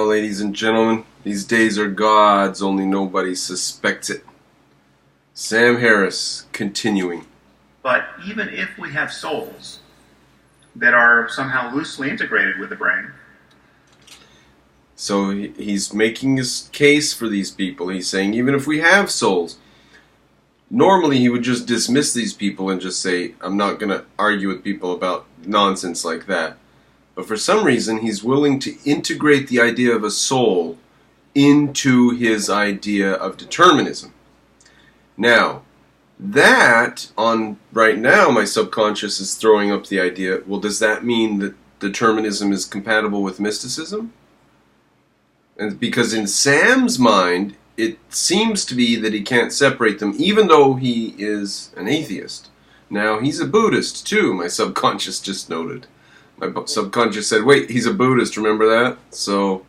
ladies and gentlemen. These days are God's, only nobody suspects it. Sam Harris, continuing. But even if we have souls that are somehow loosely integrated with the brain. So he's making his case for these people. He's saying even if we have souls, normally he would just dismiss these people and just say, I'm not going to argue with people about nonsense like that. But for some reason, he's willing to integrate the idea of a soul into his idea of determinism. Now, that, right now, my subconscious is throwing up the idea, well, does that mean that determinism is compatible with mysticism? And because in Sam's mind, it seems to be that he can't separate them, even though he is an atheist. Now, he's a Buddhist, too, my subconscious just noted. My subconscious said, wait, he's a Buddhist, remember that? So,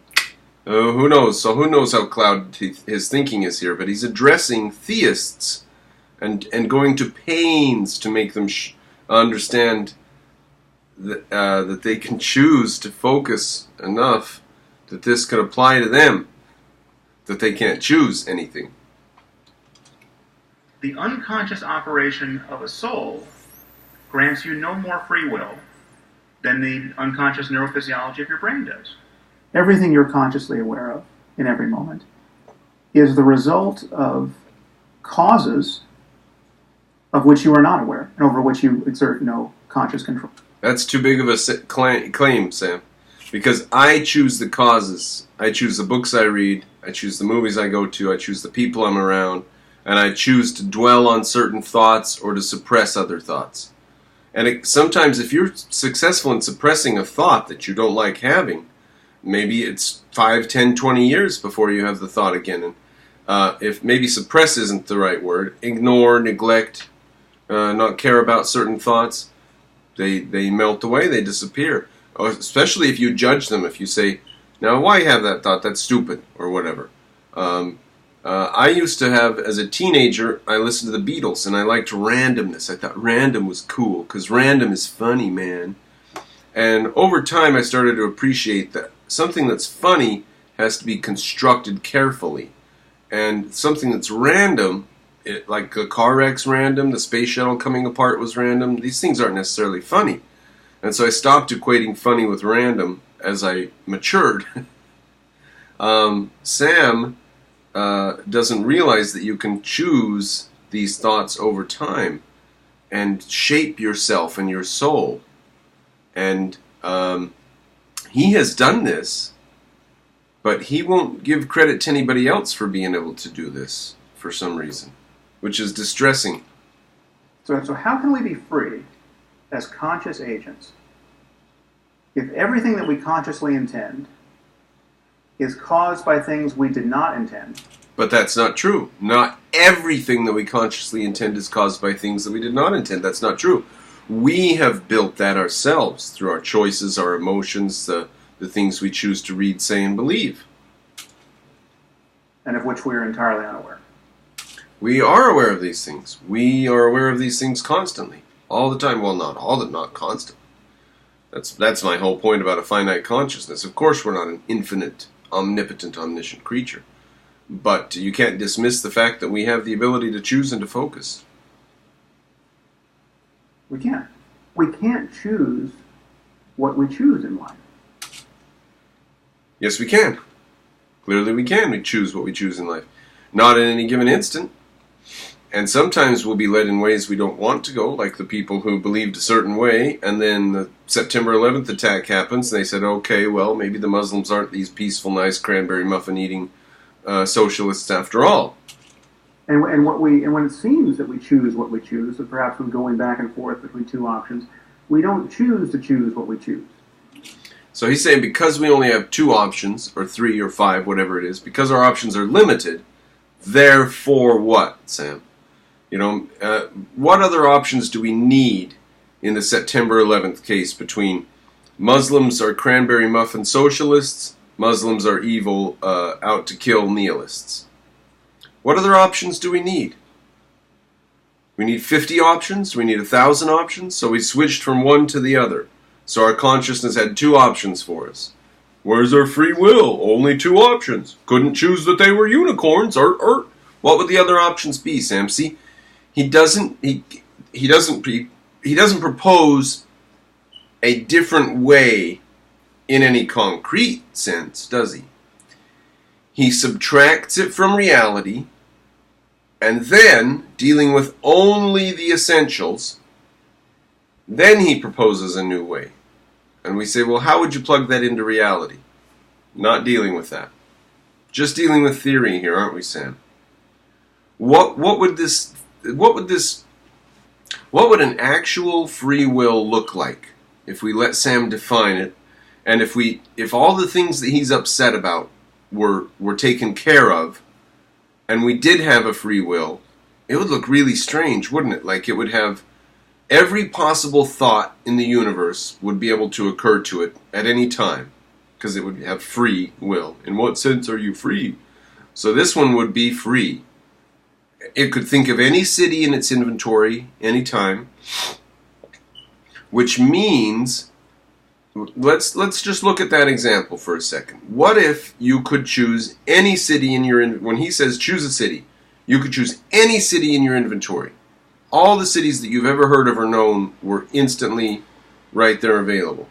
who knows? So who knows how clouded his thinking is here? But he's addressing theists and going to pains to make them understand that they can choose to focus enough that this could apply to them, that they can't choose anything. The unconscious operation of a soul grants you no more free will than the unconscious neurophysiology of your brain does. Everything you're consciously aware of in every moment is the result of causes of which you are not aware and over which you exert no conscious control. That's too big of a claim, Sam. Because I choose the causes. I choose the books I read. I choose the movies I go to. I choose the people I'm around. And I choose to dwell on certain thoughts or to suppress other thoughts. And sometimes if you're successful in suppressing a thought that you don't like having, maybe it's 5, 10, 20 years before you have the thought again. And if maybe suppress isn't the right word, ignore, neglect, not care about certain thoughts, they melt away, they disappear. Especially if you judge them, if you say, now why have that thought, that's stupid, or whatever. I used to have, as a teenager, I listened to the Beatles, and I liked randomness. I thought random was cool, because random is funny, man. And over time, I started to appreciate that something that's funny has to be constructed carefully. And something that's random, like a car wreck's random, the space shuttle coming apart was random, these things aren't necessarily funny. And so I stopped equating funny with random as I matured. Sam doesn't realize that you can choose these thoughts over time and shape yourself and your soul. And he has done this, but he won't give credit to anybody else for being able to do this for some reason, which is distressing. So how can we be free as conscious agents if everything that we consciously intend is caused by things we did not intend? But that's not true. Not everything that we consciously intend is caused by things that we did not intend. That's not true. We have built that ourselves through our choices, our emotions, the things we choose to read, say, and believe. And of which we are entirely unaware. We are aware of these things. We are aware of these things constantly. All the time. Well, not constantly. That's my whole point about a finite consciousness. Of course we're not an infinite, omnipotent, omniscient creature. But you can't dismiss the fact that we have the ability to choose and to focus. We can't. We can't choose what we choose in life. Yes, we can. Clearly we can. We choose what we choose in life. Not in any given instant. And sometimes we'll be led in ways we don't want to go, like the people who believed a certain way, and then the September 11th attack happens, and they said, okay, well, maybe the Muslims aren't these peaceful, nice, cranberry muffin-eating socialists after all. And when it seems that we choose what we choose, so perhaps we're going back and forth between two options, we don't choose to choose what we choose. So he's saying because we only have 2 options, or 3 or 5, whatever it is, because our options are limited, therefore what, Sam? What other options do we need in the September 11th case between Muslims are cranberry muffin socialists, Muslims are evil, out to kill nihilists? What other options do we need? We need 50 options? We need 1,000 options? So we switched from one to the other. So our consciousness had 2 options for us. Where's our free will? Only two options. Couldn't choose that they were unicorns. What would the other options be, Sam? See, he doesn't propose a different way in any concrete sense, does he? He subtracts it from reality, and then, dealing with only the essentials, then he proposes a new way. And we say, well, how would you plug that into reality? Not dealing with that. Just dealing with theory here, aren't we, Sam? What would an actual free will look like if we let Sam define it, and if all the things that he's upset about were taken care of, and we did have a free will? It would look really strange, wouldn't it? Like it would have every possible thought in the universe would be able to occur to it at any time, because it would have free will. In what sense are you free? So this one would be free. It could think of any city in its inventory anytime, which means, let's just look at that example for a second. What if you could choose any city in your, when he says choose a city, you could choose any city in your inventory. All the cities that you've ever heard of or known were instantly right there available.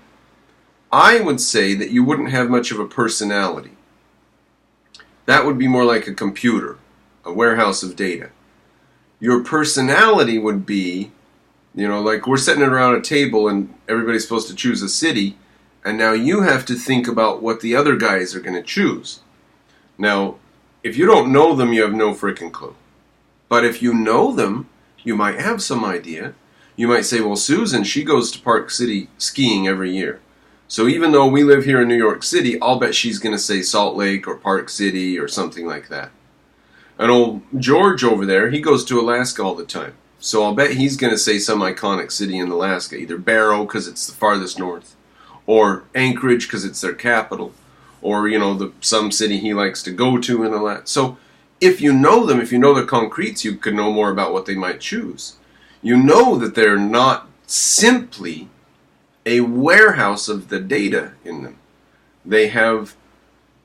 I would say that you wouldn't have much of a personality. That would be more like a computer, a warehouse of data. Your personality would be, like we're sitting around a table and everybody's supposed to choose a city, and now you have to think about what the other guys are going to choose. Now, if you don't know them, you have no freaking clue. But if you know them, you might have some idea. You might say, well, Susan, she goes to Park City skiing every year. So even though we live here in New York City, I'll bet she's going to say Salt Lake or Park City or something like that. And old George over there, he goes to Alaska all the time. So I'll bet he's going to say some iconic city in Alaska, either Barrow because it's the farthest north, or Anchorage because it's their capital, or, some city he likes to go to in Alaska. So if you know them, if you know the concretes, you could know more about what they might choose. You know that they're not simply a warehouse of the data in them. They have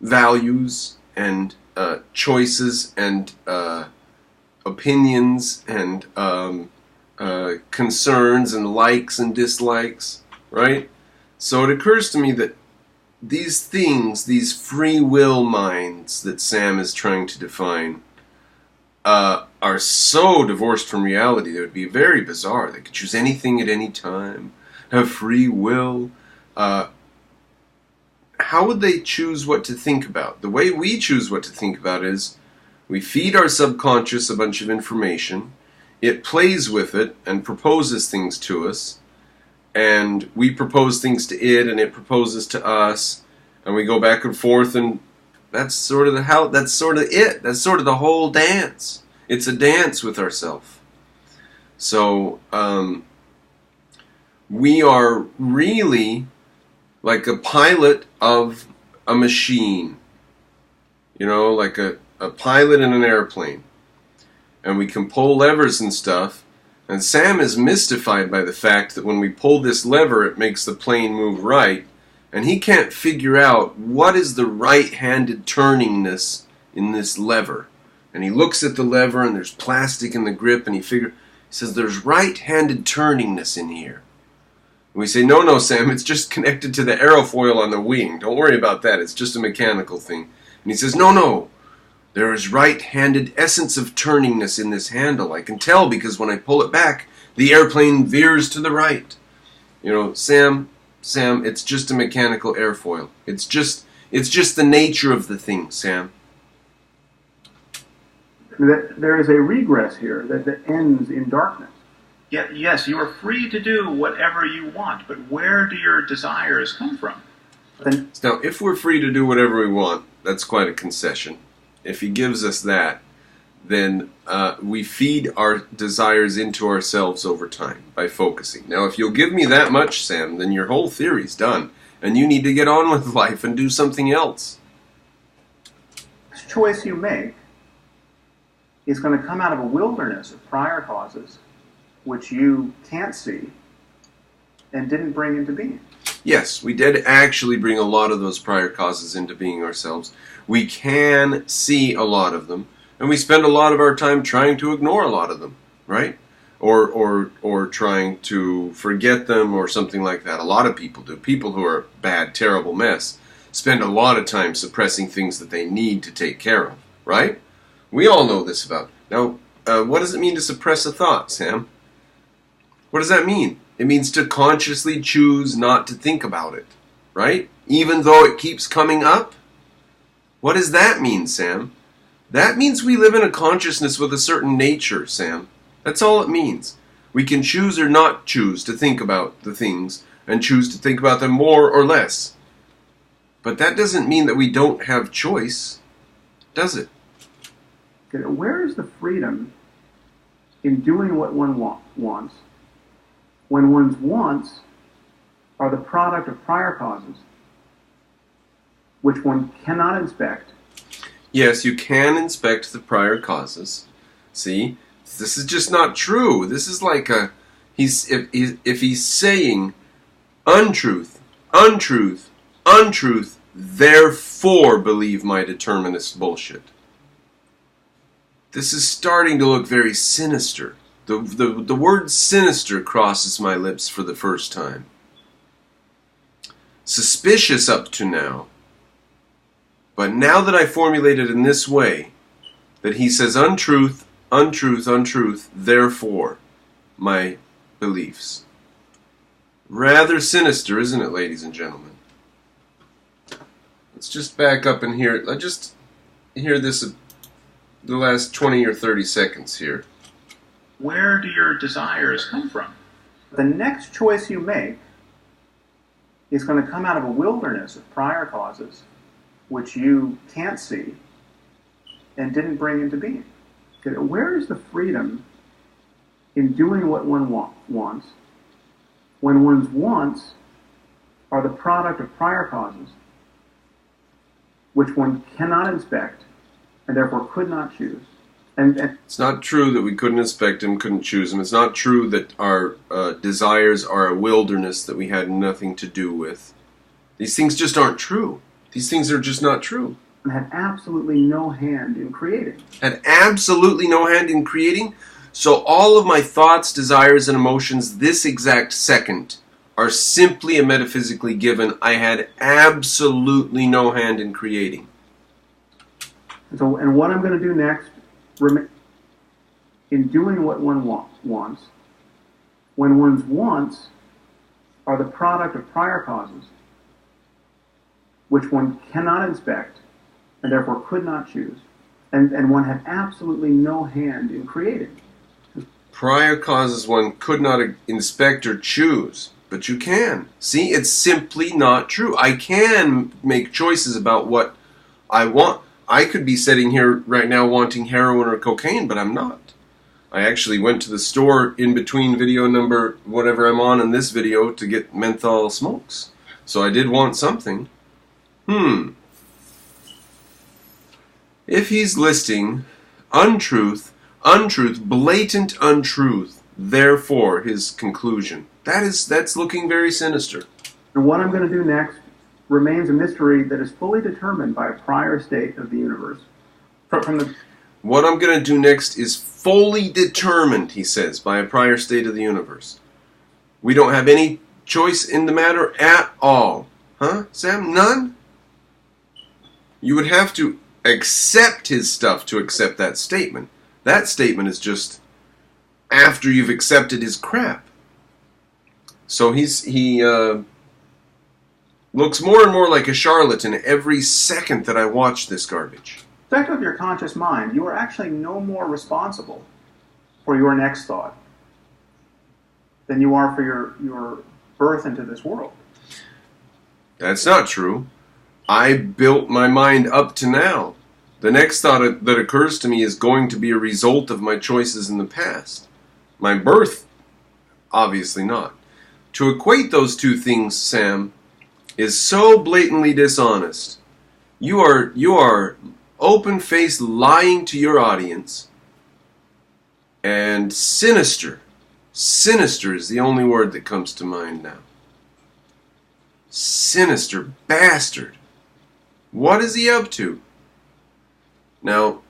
values and choices and opinions and concerns and likes and dislikes, right? So it occurs to me that these things, these free will minds that Sam is trying to define, are so divorced from reality. They would be very bizarre. They could choose anything at any time, have free will. How would they choose what to think about? The way we choose what to think about is we feed our subconscious a bunch of information, it plays with it and proposes things to us, and we propose things to it and it proposes to us, and we go back and forth, and that's sort of that's sort of the whole dance. It's a dance with ourselves. So we are really like a pilot of a machine, like a pilot in an airplane. And we can pull levers and stuff. And Sam is mystified by the fact that when we pull this lever, it makes the plane move right. And he can't figure out what is the right-handed turningness in this lever. And he looks at the lever and there's plastic in the grip, and he says there's right-handed turningness in here. And we say, no, Sam, it's just connected to the aerofoil on the wing. Don't worry about that. It's just a mechanical thing. And he says, no. There is right-handed essence of turningness in this handle. I can tell because when I pull it back, the airplane veers to the right. Sam, it's just a mechanical airfoil. It's just the nature of the thing, Sam. There is a regress here that ends in darkness. Yes, you are free to do whatever you want, but where do your desires come from? Now, if we're free to do whatever we want, that's quite a concession. If he gives us that, then we feed our desires into ourselves over time by focusing. Now, if you'll give me that much, Sam, then your whole theory's done, and you need to get on with life and do something else. This choice you make is going to come out of a wilderness of prior causes which you can't see, and didn't bring into being. Yes, we did actually bring a lot of those prior causes into being ourselves. We can see a lot of them, and we spend a lot of our time trying to ignore a lot of them, right? Or trying to forget them or something like that. A lot of people do. People who are a bad, terrible mess spend a lot of time suppressing things that they need to take care of, right? We all know this about. Now, what does it mean to suppress a thought, Sam? What does that mean? It means to consciously choose not to think about it, right? Even though it keeps coming up? What does that mean, Sam? That means we live in a consciousness with a certain nature, Sam. That's all it means. We can choose or not choose to think about the things and choose to think about them more or less. But that doesn't mean that we don't have choice, does it? Okay, where is the freedom in doing what one wants when one's wants are the product of prior causes, which one cannot inspect? Yes, you can inspect the prior causes. See? This is just not true. This is like if he's saying untruth, untruth, untruth, therefore believe my determinist bullshit. This is starting to look very sinister. The word sinister crosses my lips for the first time. Suspicious up to now. But now that I formulate it in this way, that he says untruth, untruth, untruth, therefore my beliefs. Rather sinister, isn't it, ladies and gentlemen? Let's just back up and hear it. Let's just hear this the last 20 or 30 seconds here. Where do your desires come from? The next choice you make is going to come out of a wilderness of prior causes which you can't see and didn't bring into being. Okay, where is the freedom in doing what one wants when one's wants are the product of prior causes which one cannot inspect and therefore could not choose? And it's not true that we couldn't inspect him, couldn't choose him. It's not true that our desires are a wilderness that we had nothing to do with. These things just aren't true. These things are just not true. Had absolutely no hand in creating. Had absolutely no hand in creating? So all of my thoughts, desires, and emotions this exact second are simply and metaphysically given. I had absolutely no hand in creating. And what I'm going to do next, in doing what one wants, when one's wants are the product of prior causes, which one cannot inspect, and therefore could not choose, and one had absolutely no hand in creating. Prior causes one could not inspect or choose, but you can. See, it's simply not true. I can make choices about what I want. I could be sitting here right now wanting heroin or cocaine, but I'm not. I actually went to the store in between video number whatever I'm on in this video to get menthol smokes. So I did want something. If he's listing untruth, blatant untruth, therefore his conclusion, that's looking very sinister. And what I'm going to do next remains a mystery that is fully determined by a prior state of the universe. What I'm going to do next is fully determined, he says, by a prior state of the universe. We don't have any choice in the matter at all. Huh, Sam? None? You would have to accept his stuff to accept that statement. That statement is just after you've accepted his crap. So he looks more and more like a charlatan every second that I watch this garbage. Effect of your conscious mind, you are actually no more responsible for your next thought than you are for your birth into this world. That's not true. I built my mind up to now. The next thought that occurs to me is going to be a result of my choices in the past. My birth, obviously not. To equate those two things, Sam, is so blatantly dishonest. You are open-faced lying to your audience and sinister Sinister is the only word that comes to mind now. Sinister bastard. What is he up to? Now,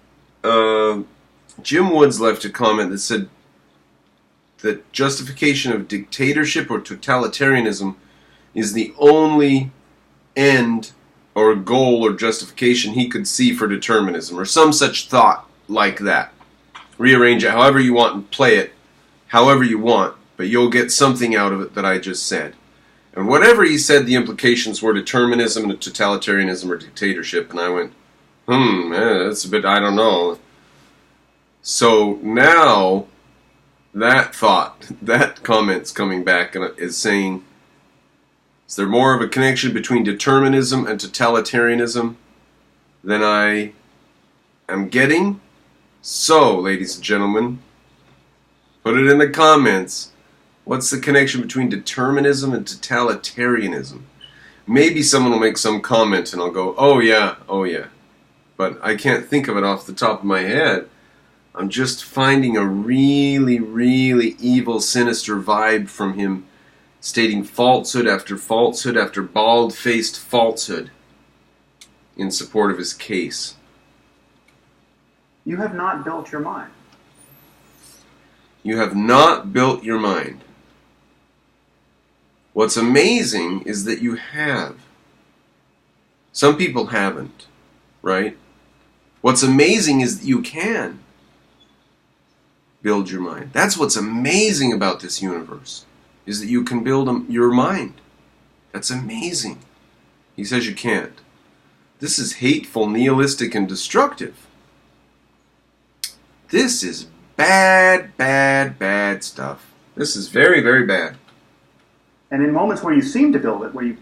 Jim Woods left a comment that said that justification of dictatorship or totalitarianism is the only end or goal or justification he could see for determinism, or some such thought like that. Rearrange it however you want and play it however you want, but you'll get something out of it that I just said. And whatever he said, the implications were determinism and totalitarianism or dictatorship, and I went, that's a bit, I don't know. So now, that thought, that comment's coming back and is saying, is there more of a connection between determinism and totalitarianism than I am getting? So, ladies and gentlemen, put it in the comments. What's the connection between determinism and totalitarianism? Maybe someone will make some comment and I'll go, oh yeah. But I can't think of it off the top of my head. I'm just finding a really, really evil, sinister vibe from him, stating falsehood after bald-faced falsehood in support of his case. You have not built your mind. You have not built your mind. What's amazing is that you have. Some people haven't, right? What's amazing is that you can build your mind. That's what's amazing about this universe, is that you can build your mind. That's amazing. He says you can't. This is hateful, nihilistic, and destructive. This is bad, bad, bad stuff. This is very, very bad. And in moments where you seem to build it, where you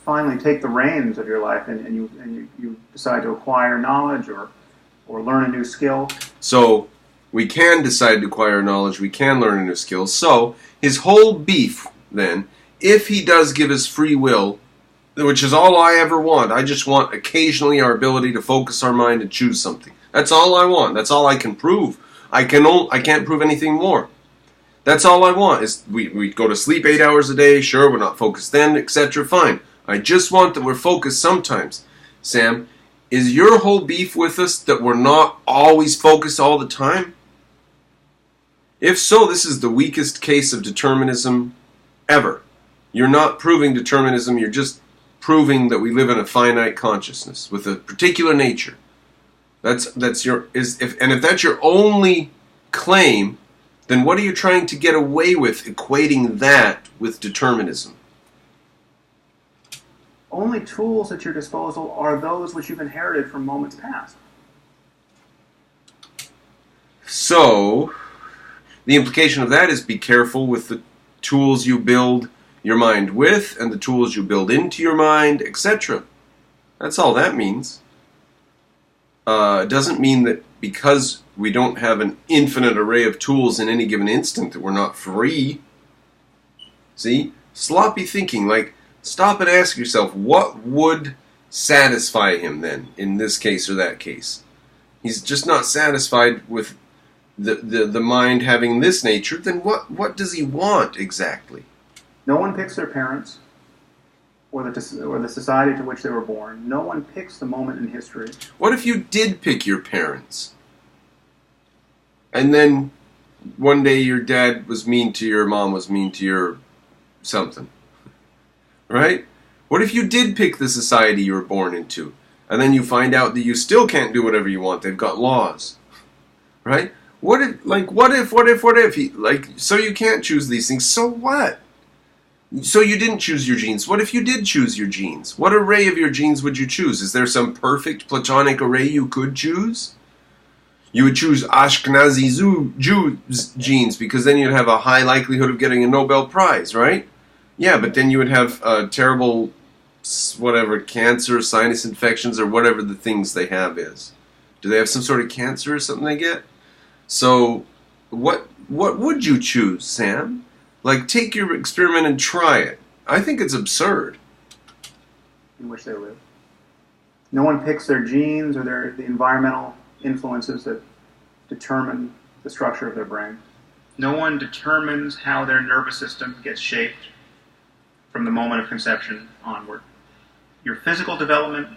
finally take the reins of your life and you decide to acquire knowledge or learn a new skill. So we can decide to acquire knowledge, we can learn a new skill. So his whole beef then, if he does give us free will, which is all I ever want, I just want occasionally our ability to focus our mind and choose something. That's all I want. That's all I can prove. I can't prove anything more. That's all I want. Is we go to sleep 8 hours a day, sure, we're not focused then, etc. Fine. I just want that we're focused sometimes. Sam, is your whole beef with us that we're not always focused all the time? If so, this is the weakest case of determinism ever. You're not proving determinism, you're just proving that we live in a finite consciousness with a particular nature. If that's your only claim, then what are you trying to get away with equating that with determinism? Only tools at your disposal are those which you've inherited from moments past. So, the implication of that is be careful with the tools you build your mind with and the tools you build into your mind, etc. That's all that means. It doesn't mean that because we don't have an infinite array of tools in any given instant that we're not free. See? Sloppy thinking. Like, stop and ask yourself, what would satisfy him then, in this case or that case? He's just not satisfied with the mind having this nature. Then what does he want exactly? No one picks their parents or the society to which they were born. No one picks the moment in history. What if you did pick your parents? And then one day your dad was mean to your mom, was mean to your something. Right? What if you did pick the society you were born into? And then you find out that you still can't do whatever you want. They've got laws. Right? What if? So you can't choose these things. So what? So you didn't choose your genes. What if you did choose your genes? What array of your genes would you choose? Is there some perfect platonic array you could choose? You would choose Ashkenazi Jews genes because then you'd have a high likelihood of getting a Nobel Prize, right? Yeah, but then you would have terrible, whatever, cancer, sinus infections, or whatever the things they have is. Do they have some sort of cancer or something they get? So, what would you choose, Sam? Like, take your experiment and try it. I think it's absurd. In which they live. No one picks their genes or the environmental influences that determine the structure of their brain. No one determines how their nervous system gets shaped from the moment of conception onward. Your physical development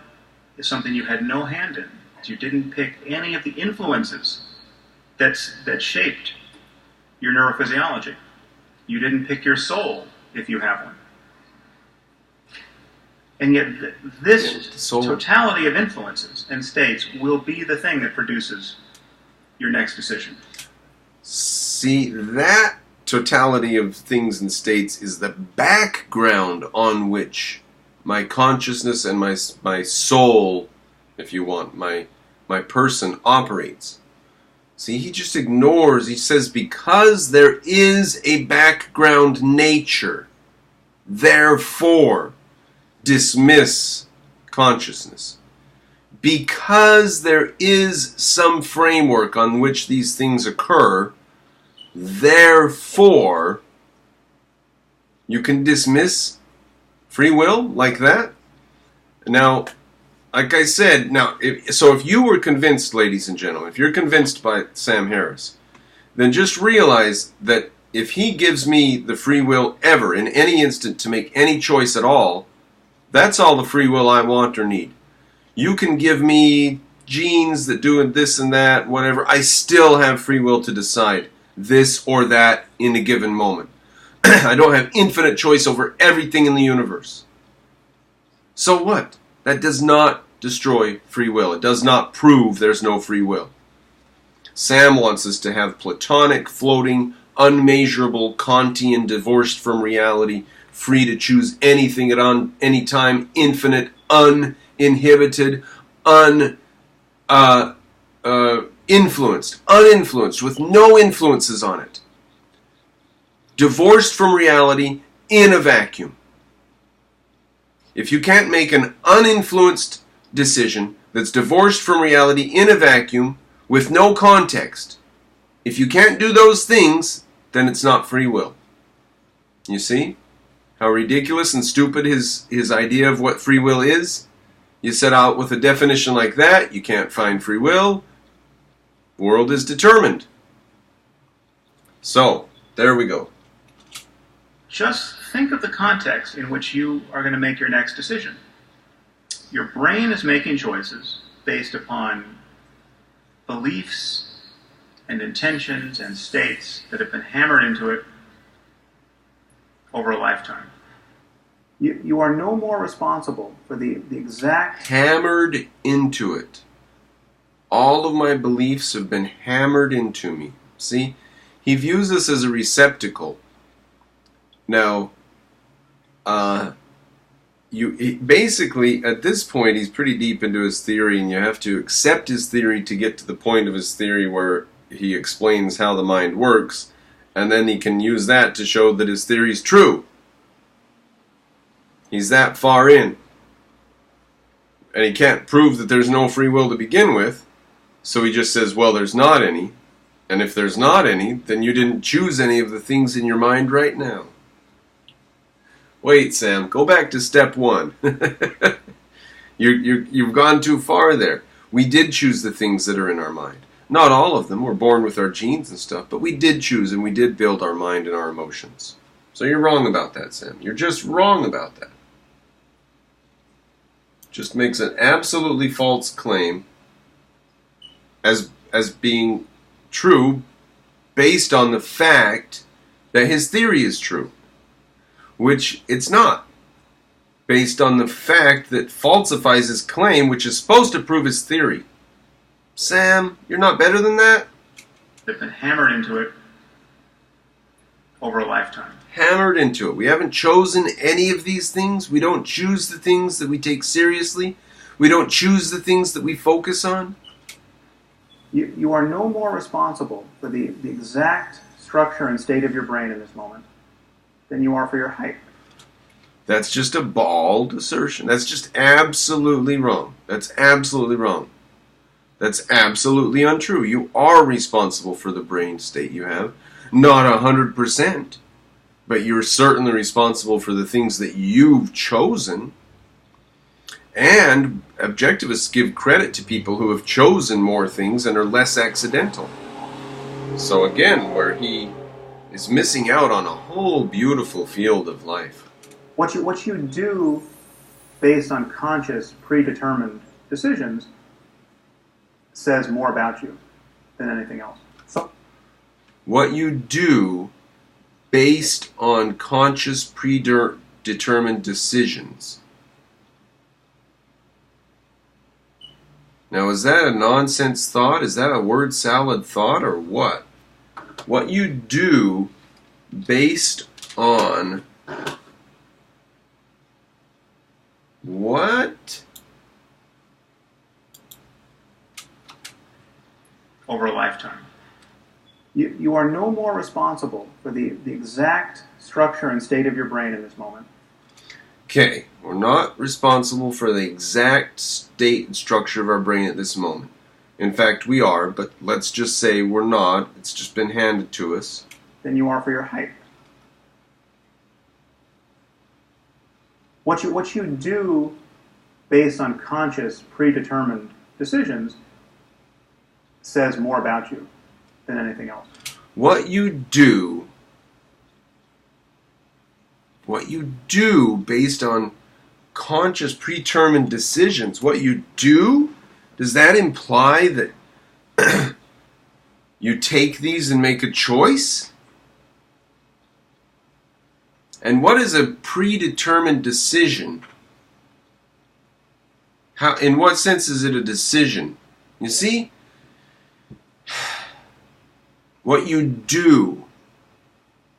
is something you had no hand in. You didn't pick any of the influences that shaped your neurophysiology. You didn't pick your soul, if you have one. And yet this totality of influences and states will be the thing that produces your next decision. See, that totality of things and states is the background on which my consciousness and my soul, if you want, my person operates. See, he just ignores, he says, because there is a background nature, therefore, dismiss consciousness. Because there is some framework on which these things occur, therefore, you can dismiss free will like that. Now, like I said, if you were convinced, ladies and gentlemen, if you're convinced by Sam Harris, then just realize that if he gives me the free will ever, in any instant, to make any choice at all, that's all the free will I want or need. You can give me genes that do this and that, whatever. I still have free will to decide this or that in a given moment. I don't have infinite choice over everything in the universe. So what? That does not destroy free will. It does not prove there's no free will. Sam wants us to have Platonic, floating, unmeasurable, Kantian, divorced from reality, free to choose anything at any time, infinite, uninhibited, uninfluenced, with no influences on it. Divorced from reality in a vacuum. If you can't make an uninfluenced decision that's divorced from reality in a vacuum with no context, if you can't do those things, then it's not free will. You see how ridiculous and stupid his idea of what free will is? You set out with a definition like that, you can't find free will. The world is determined. So, there we go. Just think of the context in which you are going to make your next decision. Your brain is making choices based upon beliefs and intentions and states that have been hammered into it over a lifetime. You are no more responsible for the exact... Hammered into it. All of my beliefs have been hammered into me. See? He views this as a receptacle. Now, basically, at this point, he's pretty deep into his theory, and you have to accept his theory to get to the point of his theory where he explains how the mind works, and then he can use that to show that his theory is true. He's that far in. And he can't prove that there's no free will to begin with, so he just says, well, there's not any. And if there's not any, then you didn't choose any of the things in your mind right now. Wait, Sam, go back to step one. You've gone too far there. We did choose the things that are in our mind. Not all of them. We're born with our genes and stuff, but we did choose and we did build our mind and our emotions. So you're wrong about that, Sam. You're just wrong about that. Just makes an absolutely false claim as being true based on the fact that his theory is true, which it's not, based on the fact that falsifies his claim, which is supposed to prove his theory. Sam, you're not better than that? They've been hammered into it over a lifetime. Hammered into it. We haven't chosen any of these things. We don't choose the things that we take seriously. We don't choose the things that we focus on. You are no more responsible for the exact structure and state of your brain in this moment than you are for your height. That's just a bald assertion. That's just absolutely wrong. That's absolutely wrong. That's absolutely untrue. You are responsible for the brain state you have. Not 100%. But you're certainly responsible for the things that you've chosen. And objectivists give credit to people who have chosen more things and are less accidental. So again, where he is missing out on a whole beautiful field of life. What you do based on conscious, predetermined decisions says more about you than anything else. So, what you do based on conscious, predetermined decisions. Now, is that a nonsense thought? Is that a word salad thought, or what? What you do based on what? Over a lifetime. You are no more responsible for the exact structure and state of your brain in this moment. Okay, we're not responsible for the exact state and structure of our brain at this moment. In fact, we are, but let's just say we're not. It's just been handed to us. Than you are for your height. What you do based on conscious, predetermined decisions says more about you than anything else. What you do based on conscious, predetermined decisions, what you do, does that imply that you take these and make a choice? And what is a predetermined decision? How, in what sense is it a decision? You see? What you do,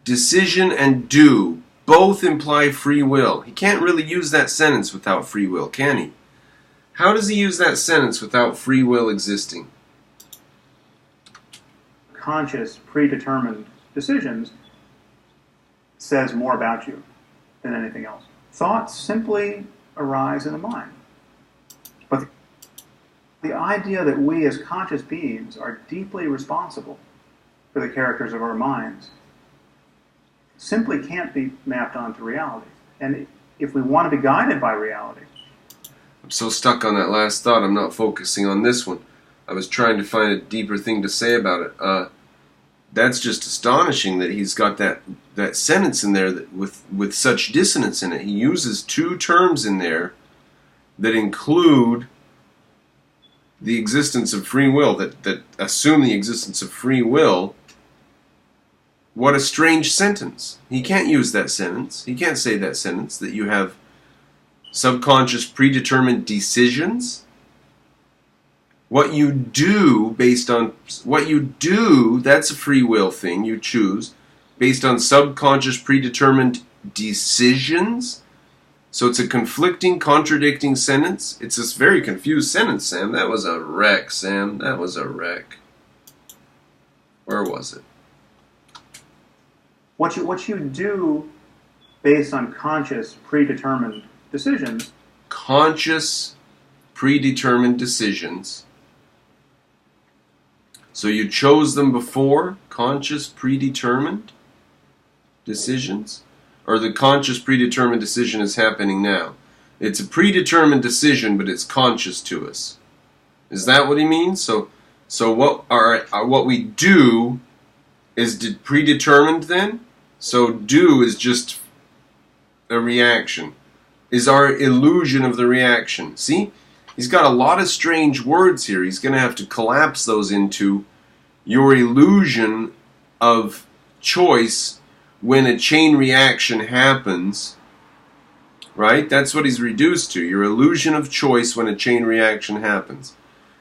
decision and do, both imply free will. He can't really use that sentence without free will, can he? How does he use that sentence without free will existing? Conscious, predetermined decisions says more about you than anything else. Thoughts simply arise in the mind. But the idea that we as conscious beings are deeply responsible for the characters of our minds simply can't be mapped onto reality. And if we want to be guided by reality... I'm so stuck on that last thought, I'm not focusing on this one. I was trying to find a deeper thing to say about it. That's just astonishing that he's got that sentence in there that with such dissonance in it. He uses two terms in there that include the existence of free will, that assume the existence of free will. What a strange sentence. He can't use that sentence. He can't say that sentence, that you have subconscious predetermined decisions. What you do based on what you do, that's a free will thing you choose based on subconscious predetermined decisions. So it's a conflicting, contradicting sentence. It's this very confused sentence, Sam. That was a wreck, Sam. That was a wreck. Where was it? What you do based on conscious, predetermined decisions... Conscious, predetermined decisions. So you chose them before? Conscious, predetermined decisions? Or the conscious, predetermined decision is happening now? It's a predetermined decision, but it's conscious to us. Is that what he means? So what we do is predetermined then? So do is just a reaction. Is our illusion of the reaction. See? He's got a lot of strange words here. He's going to have to collapse those into your illusion of choice when a chain reaction happens. Right? That's what he's reduced to. Your illusion of choice when a chain reaction happens.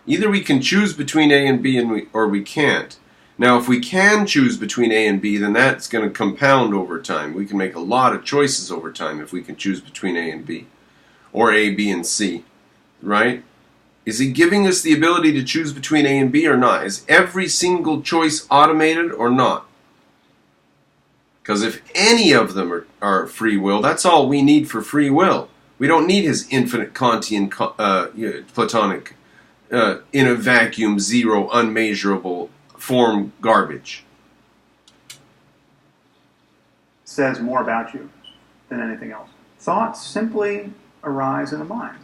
Either we can choose between A and B or we can't. Now, if we can choose between A and B, then that's going to compound over time. We can make a lot of choices over time if we can choose between A and B. Or A, B, and C. Right? Is he giving us the ability to choose between A and B or not? Is every single choice automated or not? Because if any of them are free will, that's all we need for free will. We don't need his infinite Kantian Platonic in a vacuum, zero, unmeasurable form garbage. Says more about you than anything else. Thoughts simply arise in the mind.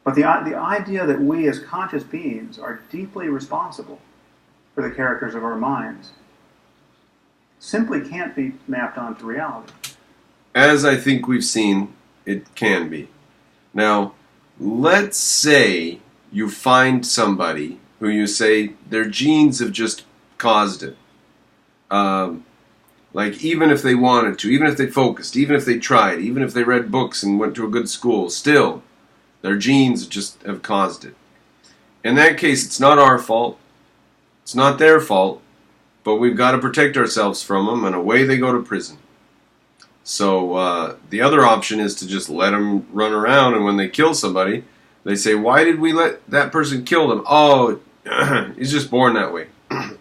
But the idea that we as conscious beings are deeply responsible for the characters of our minds simply can't be mapped onto reality. As I think we've seen, it can be. Now, let's say you find somebody who you say their genes have just caused it. Like, even if they wanted to, even if they focused, even if they tried, even if they read books and went to a good school, still, their genes just have caused it. In that case, it's not our fault. It's not their fault. But we've got to protect ourselves from them, and away they go to prison. So the other option is to just let them run around, and when they kill somebody, they say, why did we let that person kill them? Oh, he's just born that way. Now,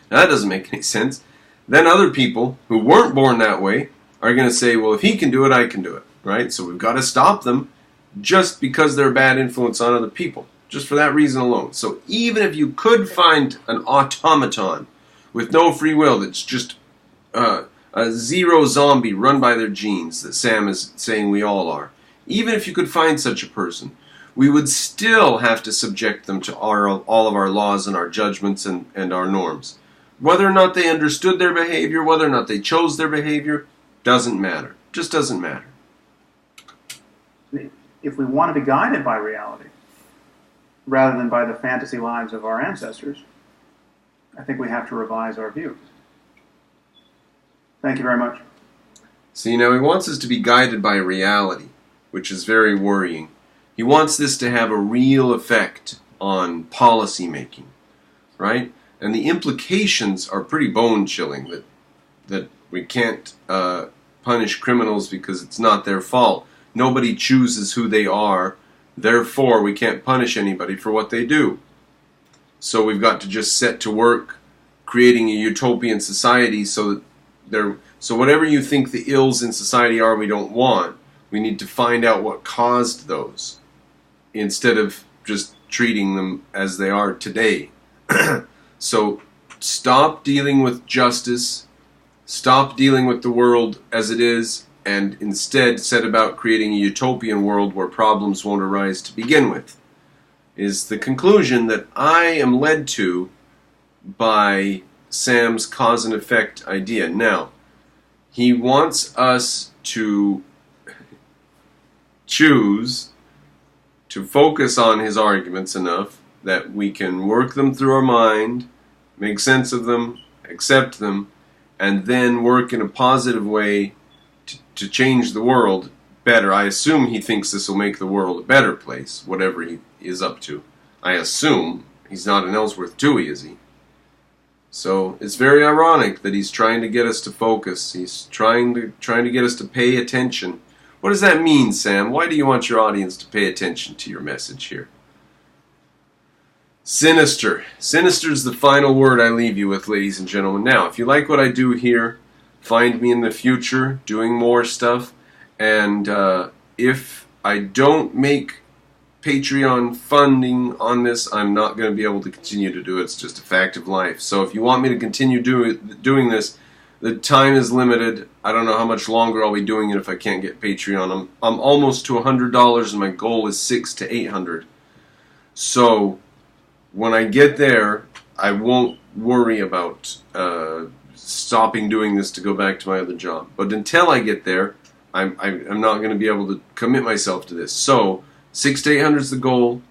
that doesn't make any sense. Then other people who weren't born that way are going to say, well, if he can do it, I can do it. Right? So we've got to stop them just because they're a bad influence on other people. Just for that reason alone. So even if you could find an automaton with no free will that's just a zero zombie run by their genes that Sam is saying we all are, even if you could find such a person, we would still have to subject them to all of our laws and our judgments and our norms. Whether or not they understood their behavior, whether or not they chose their behavior, doesn't matter. Just doesn't matter. If we want to be guided by reality, rather than by the fantasy lives of our ancestors, I think we have to revise our views. Thank you very much. See, now he wants us to be guided by reality, which is very worrying. He wants this to have a real effect on policy making, right? And the implications are pretty bone-chilling, that we can't punish criminals because it's not their fault. Nobody chooses who they are. Therefore, we can't punish anybody for what they do. So we've got to just set to work creating a utopian society so whatever you think the ills in society are we don't want, we need to find out what caused those instead of just treating them as they are today. So stop dealing with justice, stop dealing with the world as it is, and instead set about creating a utopian world where problems won't arise to begin with, is the conclusion that I am led to by Sam's cause and effect idea. Now, he wants us to choose to focus on his arguments enough that we can work them through our mind, make sense of them, accept them, and then work in a positive way to change the world better. I assume he thinks this will make the world a better place, whatever he is up to. I assume he's not an Ellsworth Dewey, is he? So it's very ironic that he's trying to get us to focus. He's trying to get us to pay attention. What does that mean, Sam? Why do you want your audience to pay attention to your message here? Sinister. Sinister is the final word I leave you with, ladies and gentlemen. Now, if you like what I do here, find me in the future doing more stuff. And if I don't make Patreon funding on this, I'm not going to be able to continue to do it. It's just a fact of life. So if you want me to continue doing this, the time is limited. I don't know how much longer I'll be doing it if I can't get Patreon. I'm almost to $100, and my goal is $600 to $800. So when I get there, I won't worry about stopping doing this to go back to my other job. But until I get there, I'm not going to be able to commit myself to this. So $600 to $800 is the goal.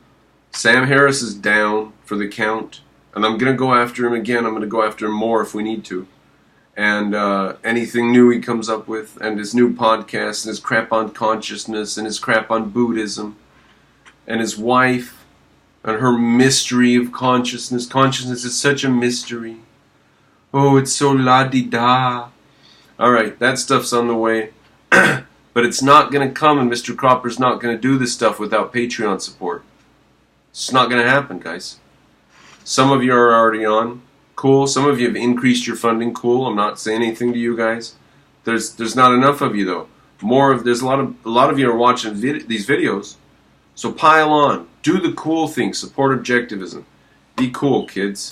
Sam Harris is down for the count, and I'm going to go after him again. I'm going to go after him more if we need to. And anything new he comes up with, and his new podcast, and his crap on consciousness, and his crap on Buddhism, and his wife, and her mystery of consciousness. Consciousness is such a mystery. Oh, it's so la-di-da. Alright, that stuff's on the way. But it's not going to come, and MrCropper's not going to do this stuff without Patreon support. It's not going to happen, guys. Some of you are already on. Cool. Some of you have increased your funding. Cool. I'm not saying anything to you guys. There's not enough of you, though. There's a lot of you are watching these videos. So pile on. Do the cool thing. Support objectivism. Be cool, kids.